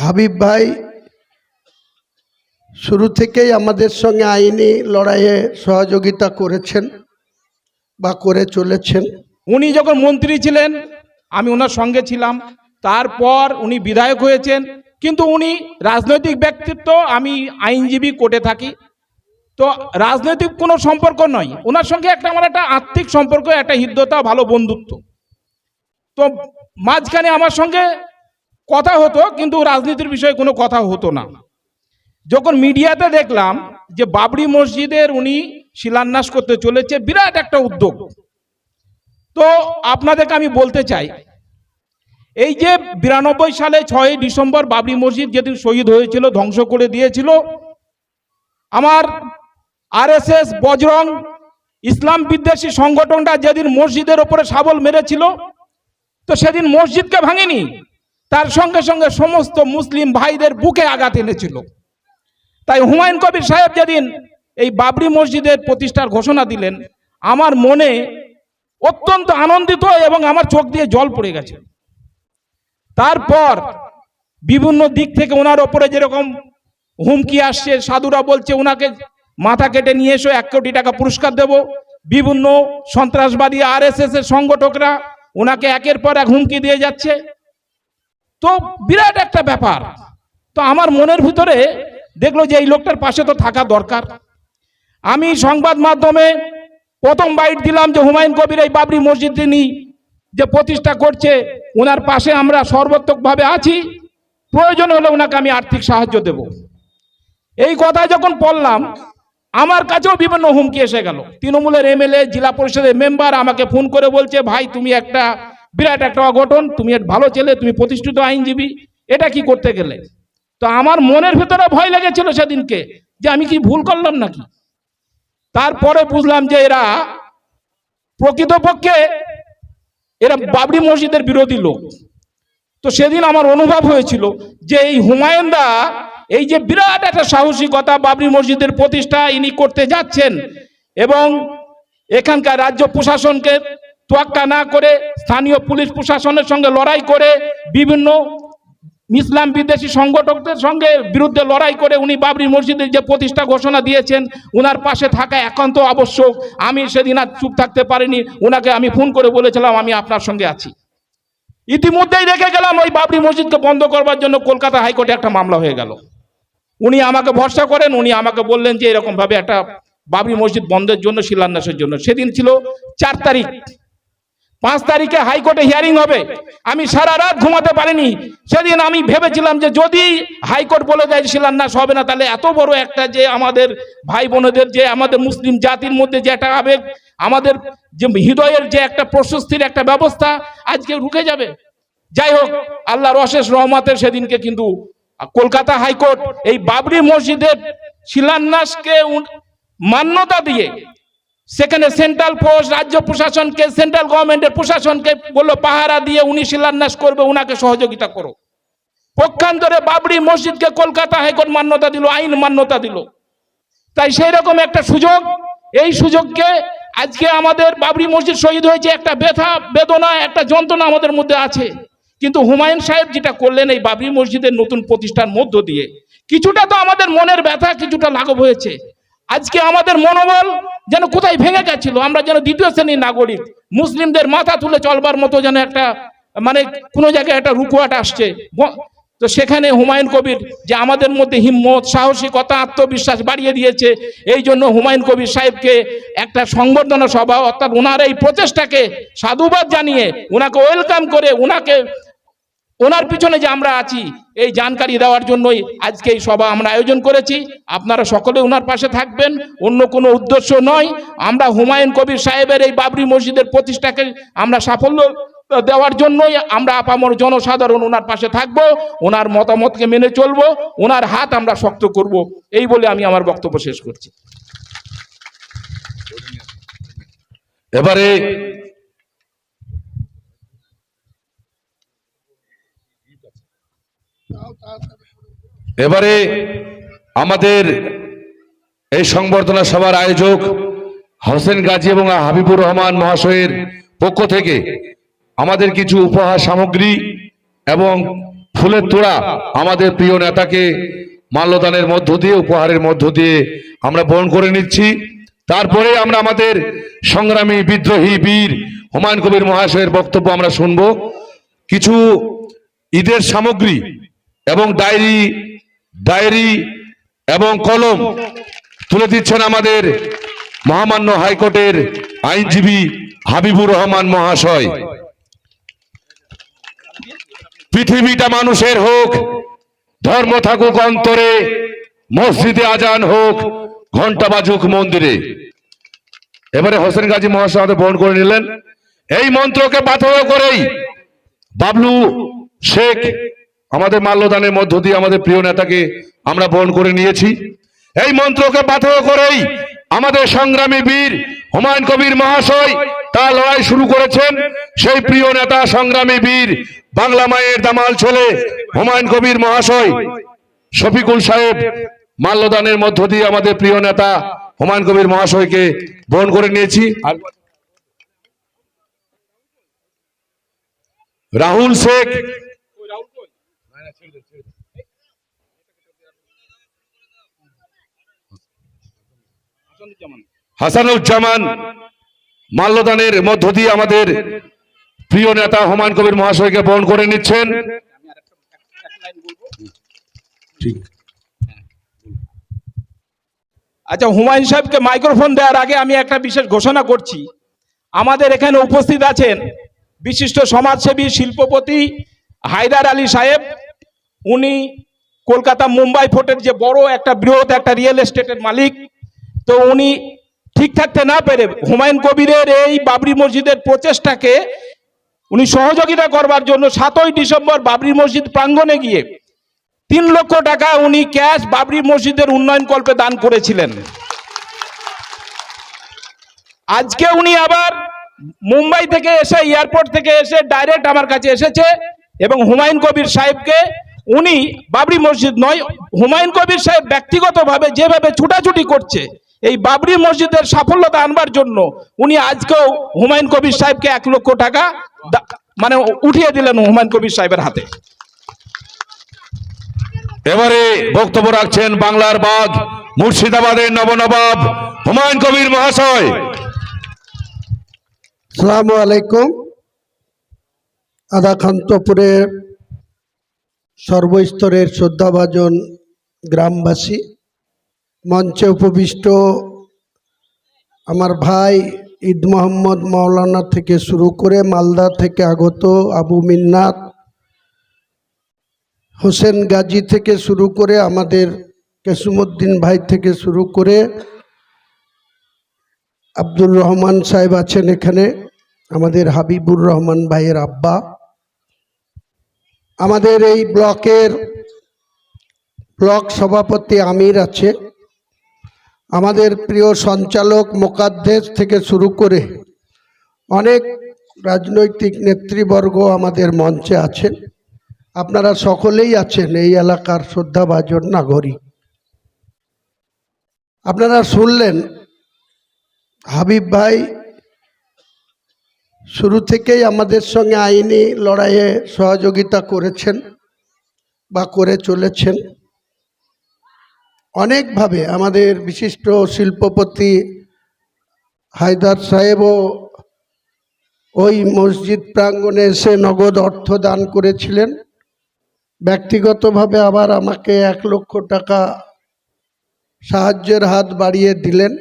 হাবিব ভাই শুরু থেকেই আমাদের সঙ্গে আইনি লড়াইয়ে সহযোগিতা করেছেন বা করে চলেছেন। উনি যখন মন্ত্রী ছিলেন আমি ওনার সঙ্গে ছিলাম, তারপর উনি বিধায়ক হয়েছেন, কিন্তু উনি রাজনৈতিক ব্যক্তিত্ব, আমি আইনজীবী কোর্টে থাকি, তো রাজনৈতিক কোনো সম্পর্ক নয় ওনার সঙ্গে। আমার একটা আর্থিক সম্পর্ক, একটা হৃদ্যতা, ভালো বন্ধুত্ব। তো মাঝখানে আমার সঙ্গে কথা হতো, কিন্তু রাজনীতির বিষয়ে কোনো কথা হতো না। যখন মিডিয়াতে দেখলাম যে বাবরি মসজিদের উনি শিলান্যাস করতে চলেছে, বিরাট একটা উদ্যোগ, তো আপনাদেরকে আমি বলতে চাই, এই যে 92 সালে 6 ডিসেম্বর বাবরি মসজিদ যেদিন শহীদ হয়েছিল, ধ্বংস করে দিয়েছিল, আমার আরএসএস বজরং ইসলাম বিদ্বেষী সংগঠনটা যেদিন মসজিদের ওপরে শাবল মেরেছিল, তো সেদিন মসজিদকে ভাঙেনি, তার সঙ্গে সঙ্গে সমস্ত মুসলিম ভাইদের বুকে আঘাত এনেছিল। তাই হুমায়ুন কবির সাহেব যেদিন এই বাবরি মসজিদের প্রতিষ্ঠার ঘোষণা দিলেন, আমার মনে অত্যন্ত আনন্দিত এবং আমার চোখ দিয়ে জল পড়ে গেছে। তারপর বিভিন্ন দিক থেকে ওনার ওপরে যেরকম হুমকি আসছে, সাধুরা বলছে ওনাকে মাথা কেটে নিয়ে এসো, 1 কোটি টাকা পুরস্কার দেব, বিভিন্ন সন্ত্রাসবাদী আরএসএস এর সংগঠকরা ওনাকে একের পর এক হুমকি দিয়ে যাচ্ছে, তো বিরাট একটা ব্যাপার। তো আমার মনের ভিতরে দেখলো যে এই লোকটার পাশে তো থাকা দরকার। আমি সংবাদ মাধ্যমে প্রথম বাইট দিলাম যে হুমায়ুন কবির এই বাবরি মসজিদ তিনি যে প্রতিষ্ঠা করছে, ওনার পাশে আমরা সর্বাত্মকভাবে আছি, প্রয়োজন হলে ওনাকে আমি আর্থিক সাহায্য দেব। এই কথা যখন বললাম, আমার কাছেও বিভিন্ন হুমকি এসে গেল। তৃণমূলের এমএলএ, জেলা পরিষদের মেম্বার আমাকে ফোন করে বলছে, ভাই তুমি একটা বিরাট একটা অঘটন, তুমি এক ভালো ছেলে, তুমি প্রতিষ্ঠিত আইনজীবী, এটা কি করতে গেলে? তো আমার মনের ভিতরে ভয় লেগেছিল সেদিনকে যে আমি কি ভুল করলাম নাকি। তারপরে বুঝলাম যে এরা প্রকৃতপক্ষে এরা বাবরি মসজিদের বিরোধী লোক। তো সেদিন আমার অনুভব হয়েছিল যে এই হুমায়ুন দা এই যে বিরাট একটা সাহসিকতা বাবরি মসজিদের প্রতিষ্ঠা ইনি করতে যাচ্ছেন, এবং এখানকার রাজ্য প্রশাসনকে তোয়াক্কা না করে স্থানীয় পুলিশ প্রশাসনের সঙ্গে লড়াই করে বিভিন্ন ইসলাম বিদ্বেষী সংগঠকদের সঙ্গে বিরুদ্ধে লড়াই করে উনি বাবরি মসজিদের যে প্রতিষ্ঠা ঘোষণা দিয়েছেন, উনার পাশে থাকা একান্ত আবশ্যক। আমি সেদিন আর চুপ থাকতে পারিনি, উনাকে আমি ফোন করে বলেছিলাম আমি আপনার সঙ্গে আছি। ইতিমধ্যেই দেখে গেলাম ওই বাবরি মসজিদকে বন্ধ করবার জন্য কলকাতা হাইকোর্টে একটা মামলা হয়ে গেল। উনি আমাকে ভরসা করেন, উনি আমাকে বললেন যে এরকম ভাবে একটা বাবরি মসজিদ বন্ধের জন্য, শিলান্যাসের জন্য। সেদিন ছিল 4 তারিখ, 5 তারিখে হাইকোর্টে হিয়ারিং হবে। আমি সারা রাত ঘুমাতে পারিনি। সেদিন আমি ভেবেছিলাম যে যদি হাইকোর্ট বলে দেয় শিলান্যাস হবে না, তাহলে এত বড় একটা যে আমাদের ভাই বোনেদের, যে আমাদের মুসলিম জাতির মধ্যে যে একটা আবেগ, আমাদের যে হৃদয়ের যে একটা প্রশস্তির একটা ব্যবস্থা, আজকে রুখে যাবে। যাই হোক, আল্লাহর অশেষ রহমতের সেদিনকে কিন্তু কলকাতা হাইকোর্ট এই বাবরি মসজিদের শিলান্যাসকে মান্যতা দিয়ে সেখানে সেন্ট্রাল ফোর্স, রাজ্য প্রশাসনকে, সেন্ট্রাল গভর্নমেন্টের প্রশাসনকে বললো পাহারা দিয়ে উনি শিলান্যাস করবে, উনাকে সহযোগিতা করো। পক্ষান্তরে বাবরি মসজিদকে কলকাতা হাইকোর্ট মান্যতা দিল, আইন মান্যতা দিল। তাই সেই রকম একটা সুযোগ, এই সুযোগকে আজকে আমাদের বাবরি মসজিদ শহীদ হয়েছে, একটা ব্যথা বেদনা, একটা যন্ত্রণা আমাদের মধ্যে আছে। কিন্তু হুমায়ুন সাহেব যেটা করলেন এই বাবরি মসজিদের নতুন প্রতিষ্ঠার মধ্য দিয়ে, কিছুটা তো আমাদের মনের ব্যথা কিছুটা লাঘব হয়েছে। আজকে আমাদের মনোবল যেন কোথায় ভেঙে গেছিল, আমরা যেন দ্বিতীয় শ্রেণীর নাগরিক, মুসলিমদের মাথা তুলে চলবার মতো যেন একটা মানে কোনো জায়গায় একটা রুকুয়াট আসছে। তো সেখানে হুমায়ুন কবির যে আমাদের মধ্যে হিম্মত, সাহসিকতা, আত্মবিশ্বাস বাড়িয়ে দিয়েছে। এই জন্য হুমায়ুন কবির সাহেবকে একটা সংবর্ধনা সভা, অর্থাৎ ওনার এই প্রচেষ্টাকে সাধুবাদ জানিয়ে, ওনাকে ওয়েলকাম করে, ওনার পিছনে যে আমরা আছি এই জানকারি দেওয়ার জন্যই আজকে এই সভা আমরা আয়োজন করেছি। আপনারা সকলে ওনার পাশে থাকবেন, অন্য কোনো উদ্দেশ্য নয়। আমরা হুমায়ুন কবির সাহেবের এই বাবরি মসজিদের প্রতিষ্ঠাকে আমরা সাফল্য দেওয়ার জন্যই আমরা আপামর জনসাধারণ ওনার পাশে থাকবো, ওনার মতামতকে মেনে চলবো, ওনার হাত আমরা শক্ত করব। এই বলে আমি আমার বক্তব্য শেষ করছি। এবারে আমাদের এই সংবর্ধনা সভার আয়োজক হোসেন গাজী এবং হাবিবুর রহমান মহাশয়ের পক্ষ থেকে আমাদের কিছু উপহার সামগ্রী এবং ফুলের তোড়া আমাদের প্রিয় নেতাকে মাল্যদানের মধ্য দিয়ে, উপহারের মধ্য দিয়ে আমরা বরণ করে নিচ্ছি। তারপরে আমরা আমাদের সংগ্রামী বিদ্রোহী বীর হুমায়ুন কবির মহাশয়ের বক্তব্য আমরা শুনবো। কিছু ঈদের সামগ্রী এবং ডায়েরি এবং কলম তুলে দিচ্ছেন আমাদের মহামান্য হাইকোর্টের আইনজীবী হাবিবুর রহমান মহাশয়। পৃথিবীটা মানুষের হোক, ধর্ম থাকুক অন্তরে, মসজিদে আজান হোক, ঘন্টা বাজুক মন্দিরে। এবারে হোসেন গাজী মহাশয় আমাদের বরণ করে নিলেন। এই মন্ত্রকে পাথেয় করেই বাবলু শেখ আমাদের মাল্যদানের মধ্য দিয়ে আমাদের প্রিয় নেতাকে আমরা বরণ করে নিয়েছি। এই মন্ত্রকে পাথেয় করেই আমাদের সংগ্রামী বীর হুমায়ুন কবির মহাশয় তার লড়াই শুরু করেছেন। সেই প্রিয় নেতা, সংগ্রামী বীর, বাংলা মায়ের দামাল ছেলে হুমায়ুন কবির মহাশয় শফিকুল সাহেব মাল্যদানের মধ্য দিয়ে আমাদের প্রিয় নেতা হুমায়ুন কবির মহাশয়কে বরণ করে নিয়েছি। রাহুল শেখ, হাসানুজ্জামান মাল্যদানের মধ্য দিয়ে আমাদের প্রিয় নেতা হুমায়ুন কবির মহাশয়কে বরণ করে নিচ্ছেন। আচ্ছা, হুমায়ুন সাহেবকে মাইক্রোফোন দেওয়ার আগে আমি একটা বিশেষ ঘোষণা করছি। আমাদের এখানে উপস্থিত আছেন বিশিষ্ট সমাজসেবী শিল্পপতি হায়দার আলী সাহেব। উনি কলকাতা মুম্বাই পোর্টের যে বড় একটা বৃহৎ একটা রিয়েল এস্টেটের মালিক। তো উনি ঠিক থাকতে না পেরে হুমায়ুন কবিরের এই বাবরি মসজিদের প্রচেষ্টাকে উনি সহযোগিতা করবার জন্য 7ই ডিসেম্বর বাবরি মসজিদ প্রাঙ্গণে গিয়ে 3 লক্ষ টাকা উনি ক্যাশ বাবরি মসজিদের উন্নয়ন কল্পে দান করেছিলেন। আজকে উনি আবার মুম্বাই থেকে এসে, এয়ারপোর্ট থেকে এসে ডাইরেক্ট আমার কাছে এসেছে এবং হুমায়ুন কবির সাহেবকে, উনি বাবরি মসজিদ নয়, হুমায়ুন কবির সাহেব ব্যক্তিগতভাবে যেভাবে ছুটাছুটি করছে এই বাবরি মসজিদের সাফল্যতা আনবার জন্য, উনি আজকেও হুমায়ুন কবির সাহেবকে 1 লক্ষ টাকা মানে উঠিয়ে দিলেন হুমায়ুন কবির সাহেবের হাতে। এবারে বক্তব্য রাখছেন বাংলার বাঘ, মুর্শিদাবাদের নবনবাব হুমায়ুন কবির মহাশয়। আসসালামু আলাইকুম। আদাখান্তপুরের সর্বস্তরের শ্রদ্ধাভাজন গ্রামবাসী, মঞ্চে উপবিষ্ট আমার ভাই ঈদ মোহাম্মদ মাওলানা থেকে শুরু করে মালদা থেকে আগত আবু মিন্নাত, হোসেন গাজী থেকে শুরু করে আমাদের কেসুমউদ্দিন ভাই থেকে শুরু করে আব্দুর রহমান সাহেব আছেন এখানে, আমাদের হাবিবুর রহমান ভাইয়ের আব্বা, আমাদের এই ব্লকের ব্লক সভাপতি আমির আছে, আমাদের প্রিয় সঞ্চালক মোকাদ্দেস থেকে শুরু করে অনেক রাজনৈতিক নেতৃবর্গ আমাদের মঞ্চে আছেন। আপনারা সকলেই আছেন এই এলাকার শ্রদ্ধাভাজন নাগরিক। আপনারা শুনলেন হাবিব ভাই শুরু থেকেই আমাদের সঙ্গে আইনি লড়াইয়ে সহযোগিতা করেছেন বা করে চলেছেন অনেকভাবে। আমাদের বিশিষ্ট শিল্পপতি হায়দার সাহেবও ওই মসজিদ প্রাঙ্গণে এসে নগদ অর্থ দান করেছিলেন। ব্যক্তিগতভাবে আবার আমাকে 1 লক্ষ টাকা সাহায্যের হাত বাড়িয়ে দিলেন।